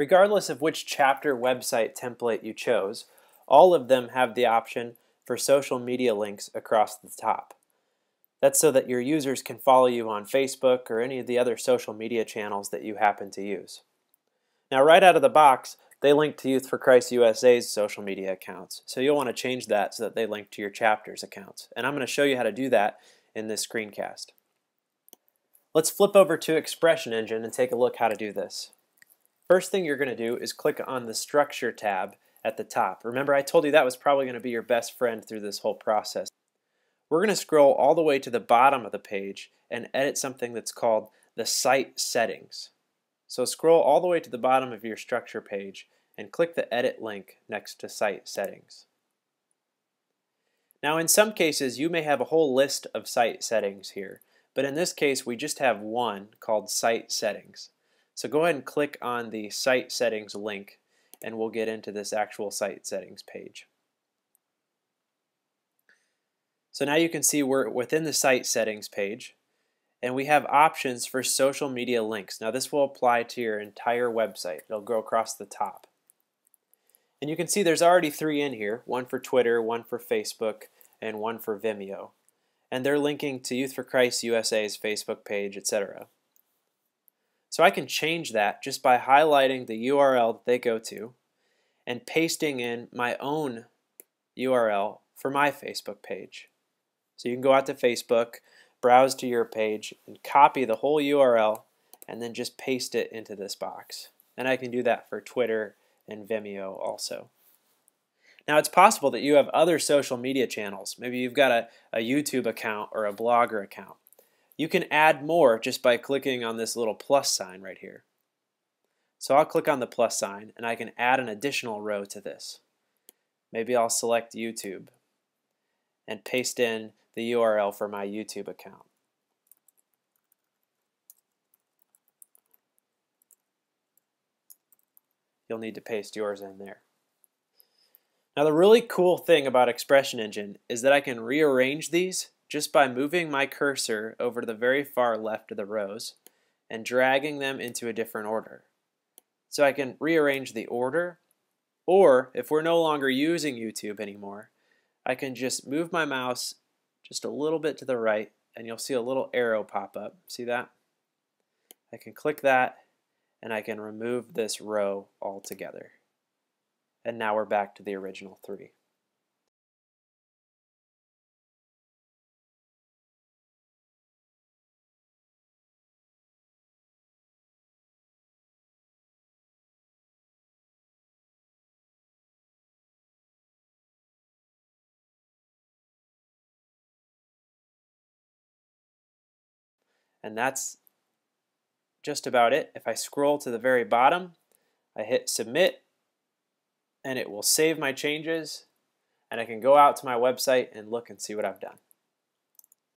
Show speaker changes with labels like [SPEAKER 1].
[SPEAKER 1] Regardless of which chapter website template you chose, all of them have the option for social media links across the top. That's so that your users can follow you on Facebook or any of the other social media channels that you happen to use. Now, right out of the box, they link to Youth for Christ USA's social media accounts, so you'll want to change that so that they link to your chapter's accounts. And I'm going to show you how to do that in this screencast. Let's flip over to Expression Engine and take a look how to do this. First thing you're going to do is click on the Structure tab at the top. Remember, I told you that was probably going to be your best friend through this whole process. We're going to scroll all the way to the bottom of the page and edit something that's called the Site Settings. So scroll all the way to the bottom of your structure page and click the Edit link next to Site Settings. Now in some cases you may have a whole list of site settings here, but in this case we just have one called Site Settings. So go ahead and click on the Site Settings link and we'll get into this actual Site Settings page. So now you can see we're within the Site Settings page and we have options for social media links. Now this will apply to your entire website. It'll go across the top. And you can see there's already 3 in here, one for Twitter, one for Facebook, and one for Vimeo. And they're linking to Youth for Christ USA's Facebook page, etc. So I can change that just by highlighting the URL that they go to and pasting in my own URL for my Facebook page. So you can go out to Facebook, browse to your page, and copy the whole URL and then just paste it into this box. And I can do that for Twitter and Vimeo also. Now it's possible that you have other social media channels. Maybe you've got a YouTube account or a Blogger account. You can add more just by clicking on this little plus sign right here. So I'll click on the plus sign and I can add an additional row to this. Maybe I'll select YouTube and paste in the URL for my YouTube account. You'll need to paste yours in there. Now the really cool thing about Expression Engine is that I can rearrange these just by moving my cursor over to the very far left of the rows and dragging them into a different order. So I can rearrange the order, or if we're no longer using YouTube anymore, I can just move my mouse just a little bit to the right and you'll see a little arrow pop up. See that? I can click that and I can remove this row altogether. And now we're back to the original 3. And that's just about it. If I scroll to the very bottom, I hit submit and it will save my changes and I can go out to my website and look and see what I've done.